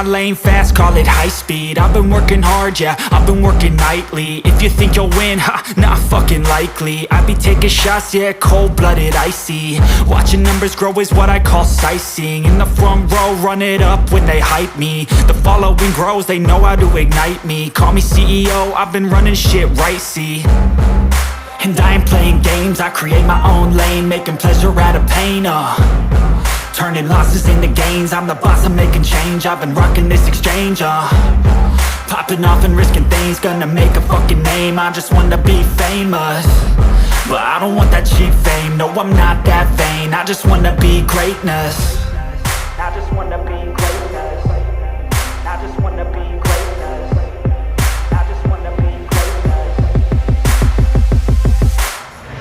my lane fast, call it high speed. I've been working hard, yeah, I've been working nightly. If you think you'll win, ha, not fucking likely. I be taking shots, yeah, cold-blooded, icy. Watching numbers grow is what I call sightseeing. In the front row, run it up when they hype me. The following grows, they know how to ignite me. Call me CEO, I've been running shit right, see. And I ain't playing games, I create my own lane, making pleasure out of pain, turning losses into gains, I'm the boss, I'm making change. I've been rocking this exchange, popping off and risking things, gonna make a fucking name. I just wanna be famous, but I don't want that cheap fame. No, I'm not that vain, I just wanna be greatness. I just wanna be greatness. I just wanna be greatness. I just wanna be greatness.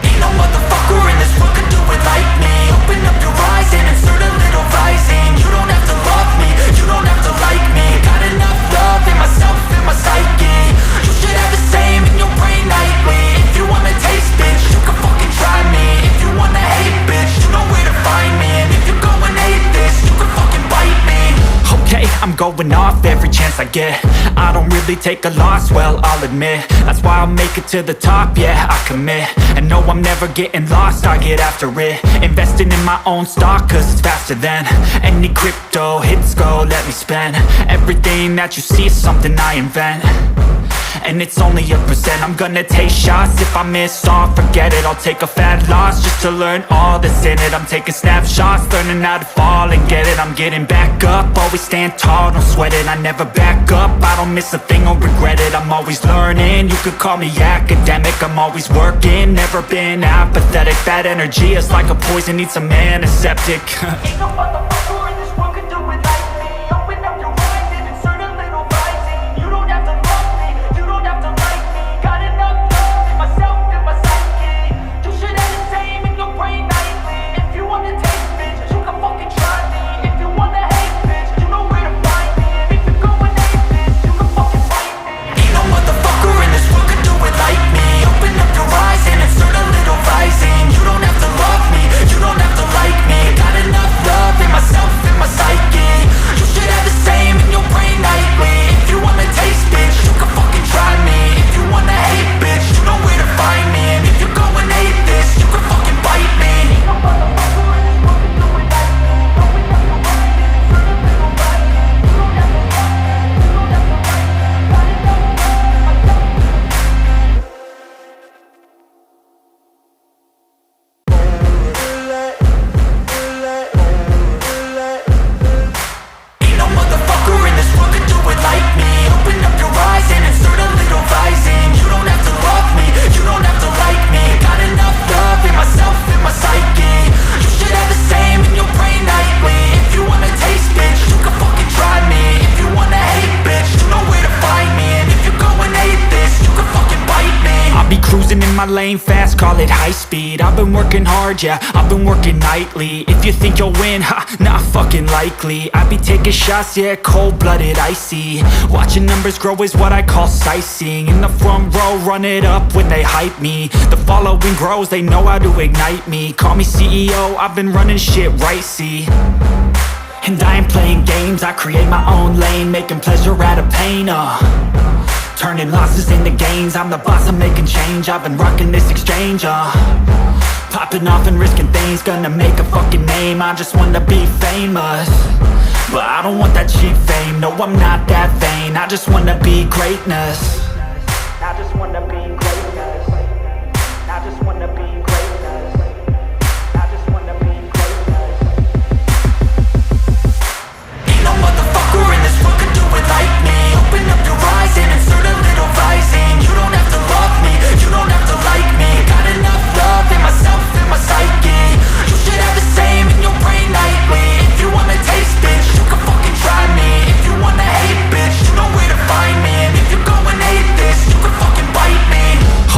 Ain't no motherfucker in this world can do it like me. Open up your eyes and insert a little rising. You don't have to love me, you don't have to like me. Got enough love in myself, in my psyche. You should have the same in your brain nightly. If you wanna taste, bitch, you can fucking try me. If you wanna hate, bitch, you know where to find me. And if you're going hate this, you can fucking bite me. Okay, I'm going off every chance I get. I don't really take a loss, well, I'll admit. That's why I'll make it to the top, yeah, I commit. And no, I'm never getting lost, I get after it. Investing in my own stock, cause it's faster than any crypto hits go, let me spend. Everything that you see is something I invent, and it's only a percent. I'm gonna take shots, if I miss all, forget it. I'll take a fat loss just to learn all that's in it. I'm taking snapshots, learning how to fall and get it. I'm getting back up, always stand tall, don't sweat it. I never back up, I don't miss a thing or regret it. I'm always learning, you could call me academic. I'm always working, never been apathetic. That energy is like a poison, needs some antiseptic. Ain't no motherfucker in this world can do it like me. Open up your eyes and insert a little rising. You don't have to love me, you don't have to like me. Got enough love in myself, in my psyche. You should have the same in your brain nightly. If you wanna taste, bitch, you can fucking try me. If you wanna hate, bitch, you know where to find me. And if you're going hate this, you can fucking fight me. Ain't no motherfucker in this world can do it like me. Open up your eyes and insert a little rising. You don't have to love me, you don't have to like me. Got enough love in myself, in my psyche. You should have the same in your brain nightly. If you wanna taste, bitch, you can fucking try me. If you wanna hate, bitch, you know where to find me. And if you're going hate this, you can fucking bite me. Ain't no motherfucker in this world can do it like me. Open up your eyes and insert a little rising. You don't have to love me, you don't have to like me. Got enough love in myself, in my psyche. Ain't no motherfucker in this world can do it like me. Open up your eyes and insert a little rising. You don't have to love me, you don't have to like me. Got enough love in myself, in my psyche. You should have the same in your brain nightly. If you wanna taste, bitch, you can fucking try me. If you wanna hate, bitch, you know where to find me. And if you're going hate this, you can fucking bite me. I'll be cruising in my lane fast, call it high speed. I've been working hard, yeah, I've been working nightly. If you think you'll win, ha, not fucking likely. I be taking shots, yeah, cold-blooded, icy. Watching numbers grow is what I call sightseeing. In the front row, run it up when they hype me. The following grows, they know how to ignite me. Call me CEO, I've been running shit right, see. And I ain't playing games, I create my own lane, making pleasure out of pain, turning losses into gains, I'm the boss, I'm making change. I've been rocking this exchange, popping off and risking things, gonna make a fucking name. I just wanna be famous, but I don't want that cheap fame. No, I'm not that vain, I just wanna be greatness. I just wanna be greatness. I just wanna be greatness. I just wanna be greatness. Ain't no motherfucker in this world can do it like me. Open up your eyes and insert a little rising. You don't have to love me, you don't have to like me. Got enough love in myself, in my psyche. You should have the same in your brain nightly. If you wanna taste, bitch, you can fucking try me. If you wanna hate, bitch, you know where to find me. And if you're going hate this, you can fucking bite me.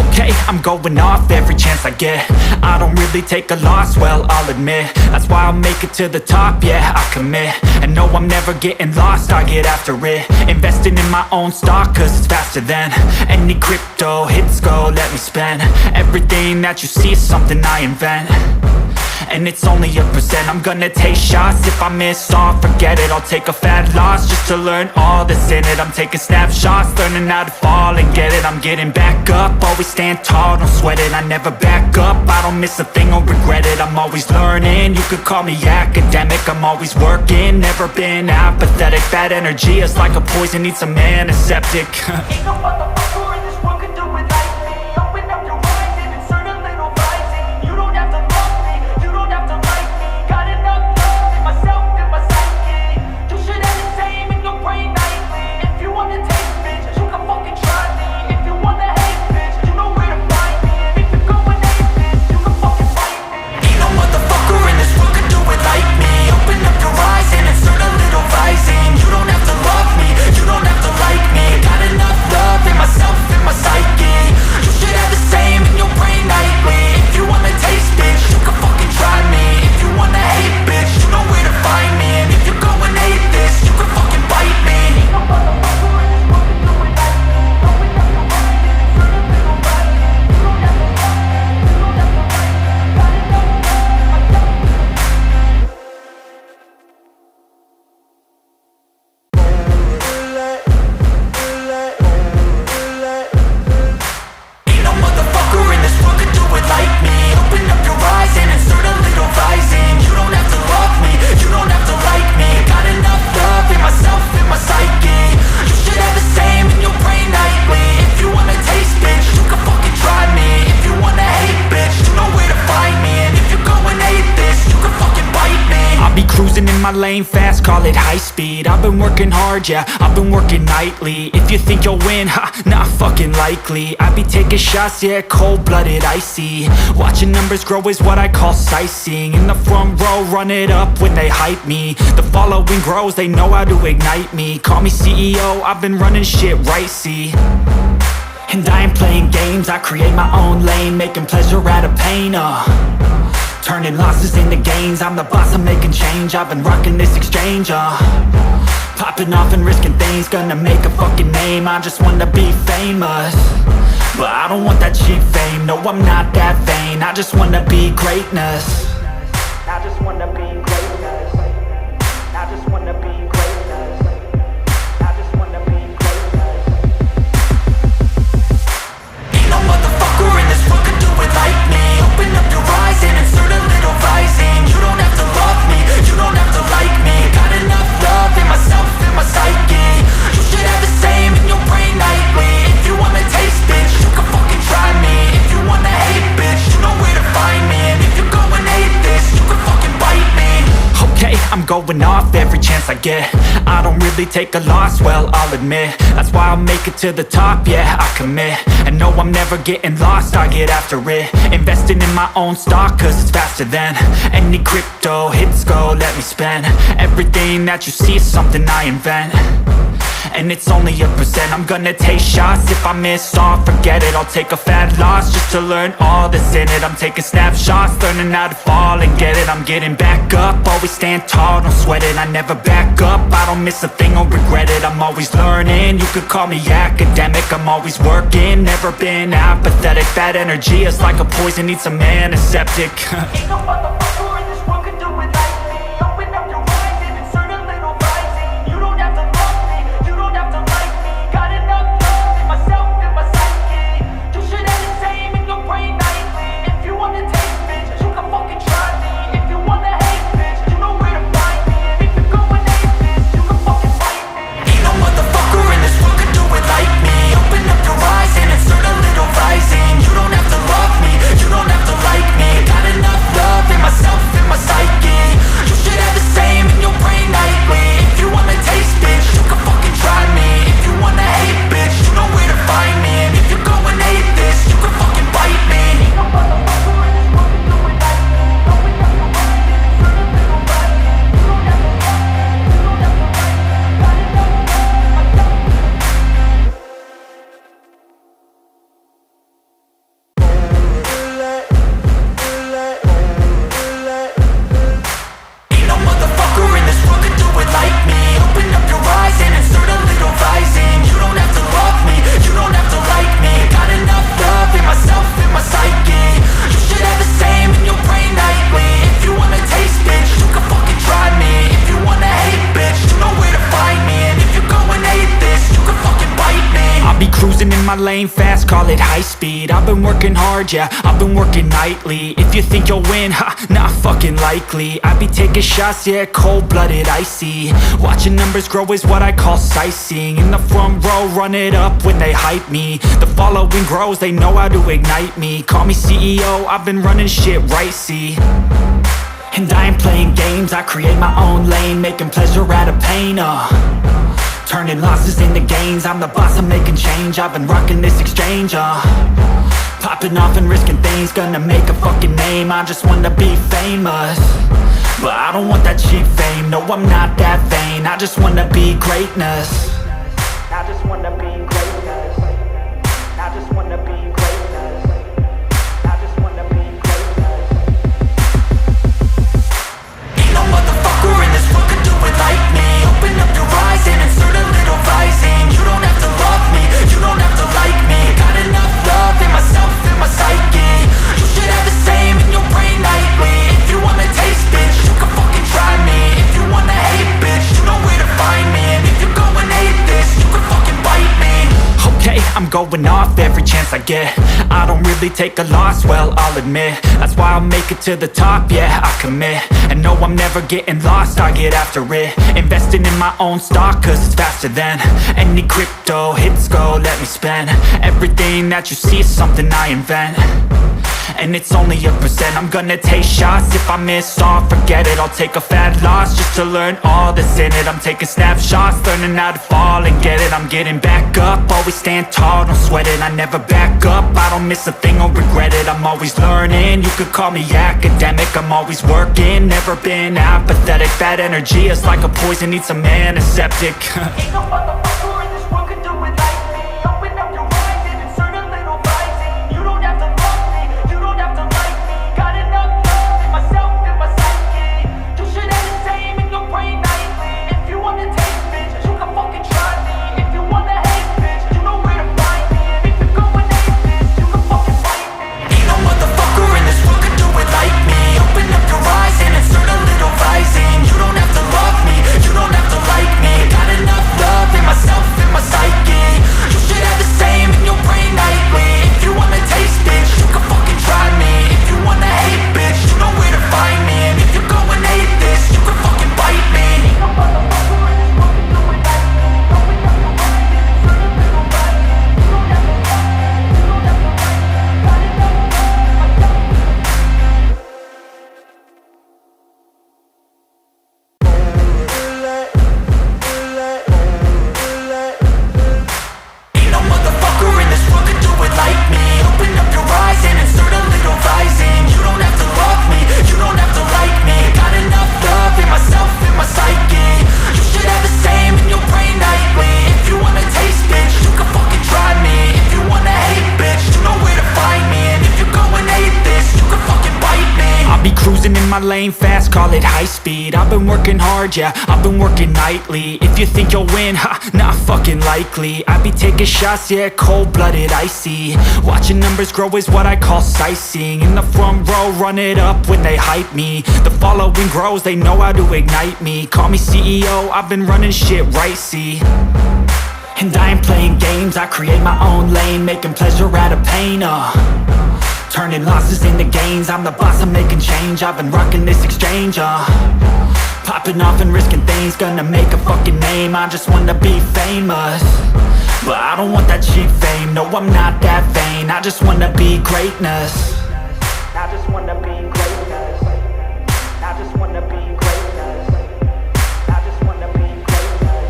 Okay, I'm going off every chance I get. I don't really take a loss, well, I'll admit. That's why I'll make it to the top, yeah, I commit. And no, I'm never getting lost, I get after it. Investing in my own stock, cause it's faster than any crypto hits go, let me spend. Everything that you see is something I invent, and it's only a percent. I'm gonna take shots, if I miss all, forget it. I'll take a fat loss just to learn all that's in it. I'm taking snapshots, learning how to fall and get it. I'm getting back up, always stand tall, don't sweat it. I never back up, I don't miss a thing or regret it. I'm always learning, you could call me academic. I'm always working, never been apathetic. Bad energy is like a poison, needs some antiseptic. Ain't no motherfucker in this world can do it like me. Open up your eyes and insert a little rising. You don't have to love me, you don't have to like me. Got enough love in myself and my psyche. You should have the same in your brain nightly. If you wanna taste, bitch, you can fucking try me. If you wanna hate, bitch, you know where to find me. And if you're going hate, bitch, you can fucking fight me. Ain't no motherfucker in this world can do it like me. Open up your eyes and insert a little rising. You don't have to love me, you don't have to like me. Got enough love in myself and my psyche. You should have the same in your brain nightly. If you wanna taste, bitch, you can fucking try me. If you wanna hate, bitch, you know where to find me. And if you're going hate this, you can fucking bite me. Ain't no motherfucker in this world can do it like me. Open up your eyes and insert a little rising. You don't have to love me, you don't have to like me. Got enough love in myself. Ain't no motherfucker in this world can do it like me. Open up your eyes and insert a little rising. You don't have to love me, you don't have to like me. Got enough love in myself and my psyche. You should have the same in your brain nightly. If you wanna taste, bitch, you can fucking try me. If you wanna hate, bitch, you know where to find me. And if you're going hate this, you can fucking bite me. I'll be cruising in my lane fast, call it high speed. I've been working hard, yeah, I've been working nightly. If you think you'll win, ha, not fucking likely. I be taking shots, yeah, cold-blooded, icy. Watching numbers grow is what I call sightseeing. In the front row, run it up when they hype me. The following grows, they know how to ignite me. Call me CEO, I've been running shit right, see. And I ain't playing games, I create my own lane. Making pleasure out of pain, turning losses into gains. I'm the boss, I'm making change. I've been rocking this exchange, popping off and risking things. Gonna make a fucking name, I just wanna be famous. But I don't want that cheap fame, no I'm not that vain. I just wanna be greatness. I just wanna be greatness. I just wanna be greatness. I just wanna be greatness. Ain't no motherfucker in this world can do it like me. Open up your eyes and insert a little rising. You don't have to love me, you don't have to like me. Got enough love in myself and my psyche. You should have the same in your brain nightly. If you wanna taste, bitch, you can fucking try me. If you wanna hate, bitch, you know where to find me. And if you're going hate this, you can fucking bite me. Okay, I'm going off every chance I get. I don't really take a loss, well, I'll admit. That's why I'll make it to the top, yeah, I commit. And no, I'm never getting lost, I get after it. Investing in my own stock, cause it's faster than any crypto hits go, let me spend. Everything that you see is something I invent. And it's only a percent. I'm gonna take shots, if I miss all, forget it. I'll take a fat loss just to learn all that's in it. I'm taking snapshots, learning how to fall and get it. I'm getting back up, always stand tall, don't sweat it. I never back up, I don't miss a thing or regret it. I'm always learning, you could call me academic. I'm always working, never been apathetic. Bad energy is like a poison, needs some antiseptic. Ain't no motherfucker in this world can do it like me. Open up your eyes and insert a little rising. You don't have to love me, you don't have to like me. Got enough love in myself and my psyche. You should have the same in your brain nightly. If you wanna taste, bitch, you can fucking try me. If you wanna hate, bitch, you know where to find me. And if you're going hate this, you can fucking fight me. Ain't no motherfucker in this world can do it like me. Open up your eyes and insert a little rising. You don't have to love me, you don't have to like me. Got enough love in cruising in my lane fast, call it high speed. I've been working hard, yeah, I've been working nightly. If you think you'll win, ha, not fucking likely. I be taking shots, yeah, cold-blooded, icy. Watching numbers grow is what I call sightseeing. In the front row, run it up when they hype me. The following grows, they know how to ignite me. Call me CEO, I've been running shit right, see. And I ain't playing games, I create my own lane, making pleasure out of pain, turning losses into gains. I'm the boss, I'm making change. I've been rocking this exchange, popping off and risking things. Gonna make a fucking name. I just wanna be famous, but I don't want that cheap fame. No, I'm not that vain. I just wanna be greatness. I just wanna be greatness. I just wanna be greatness. I just wanna be greatness. Ain't no motherfucker in this world could do it like me. Open up your eyes and insert a little rising. You don't have to love me, you don't have to like me. Got enough love in myself, in my psyche. You should have the same in your brain nightly. If you wanna taste, bitch, you can fucking try me. If you wanna hate, bitch, you know where to find me. And if you're going hate this, you can fucking bite me. Okay, I'm going off every chance I get. I don't really take a loss, well, I'll admit. That's why I'll make it to the top, yeah, I commit. And no, I'm never getting lost, I get after it. Investing in my own stock, cause it's faster than any crypto hits go, let me spend. Everything that you see is something I invent, and it's only a percent. I'm gonna take shots, if I miss all, forget it. I'll take a fat loss just to learn all that's in it. I'm taking snapshots, learning how to fall and get it. I'm getting back up, always stand tall, don't sweat it. I never back up, I don't miss a thing or regret it. I'm always learning, you could call me academic. I'm always working, never been apathetic. Bad energy is like a poison, needs some antiseptic. Ain't no motherfucker in this world could do it like me. Open up your eyes and insert a little rising. You don't have to love me, you don't have to like me. Got enough love in myself, in my psyche. You should have the same in your brain nightly. If you wanna taste, bitch, you can fucking try me. If you wanna hate, bitch, you know where to find me. And if you're going hate this, you can fucking fight me. Ain't no motherfucker in this world could do it like me. Open up your eyes and insert a little rising. You don't have to love me, you don't have to like me. Got enough love in myself, in my psyche. You should have the same in your brain nightly. If you wanna taste, bitch, you can fucking try me. If you wanna hate, bitch, you know where to find me. And if you're going hate this, you can fucking bite me. Ain't no motherfucker in this world can do it like me. Open up your eyes and insert a little rising. You don't have to love me, you don't have to like me. Got enough love in myself. Ain't no motherfucker in this world could do it like me. Open up your eyes and insert a little rising. You don't have to love me, you don't have to like me. Got enough love in myself, in my psyche. You should have the same in your brain nightly. If you wanna taste, bitch, you can fucking try me. If you wanna hate, bitch, you know where to find me. And if you're going hate this, you can fucking bite me. I'll be cruising in my lane fast, call it high speed. I've been working hard, yeah, I've been working nightly. If you think you'll win, ha, not fucking likely. I be taking shots, yeah, cold-blooded, icy. Watching numbers grow is what I call sightseeing. In the front row, run it up when they hype me. The following grows, they know how to ignite me. Call me CEO, I've been running shit right, see. And I ain't playing games, I create my own lane, making pleasure out of pain, turning losses into gains. I'm the boss, I'm making change. I've been rocking this exchange, popping off and risking things. Gonna make a fucking name. I just wanna be famous, but I don't want that cheap fame. No, I'm not that vain. I just wanna be greatness. I just wanna be greatness. I just wanna be greatness. I just wanna be greatness.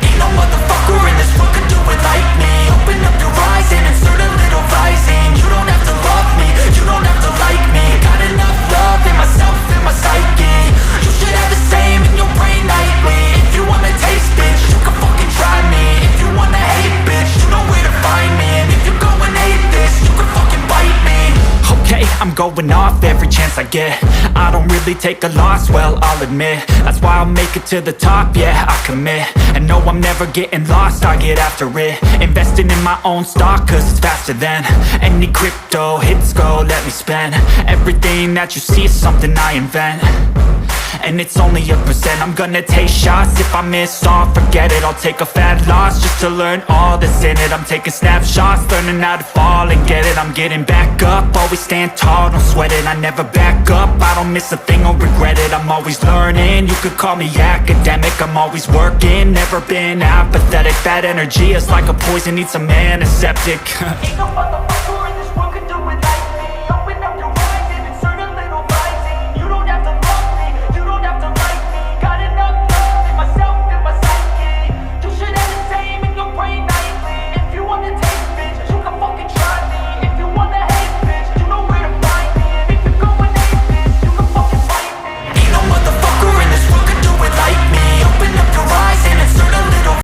Ain't no motherfucker in this world could do it like me. Open up your eyes and insert a little rising. You don't have to love me, you don't have to like me. Got enough love in myself, in my psyche. You should have the same in your brain nightly. If you wanna taste, bitch, you can fucking try me. If you wanna hate, bitch, you know where to find me. And if you're going hate this, you can fucking bite me. Okay, I'm going off every chance I get. I don't really take a loss, well, I'll admit. That's why I'll make it to the top, yeah, I commit. And no, I'm never getting lost, I get after it. Investing in my own stock, cause it's faster than any crypto hits go, let me spend. Everything that you see is something I invent, and it's only a percent. I'm gonna take shots, if I miss all, forget it. I'll take a fat loss just to learn all that's in it. I'm taking snapshots, learning how to fall and get it. I'm getting back up, always stand tall, don't sweat it. I never back up, I don't miss a thing or regret it. I'm always learning, you could call me academic. I'm always working, never been apathetic. Bad energy is like a poison, needs a man, a septic.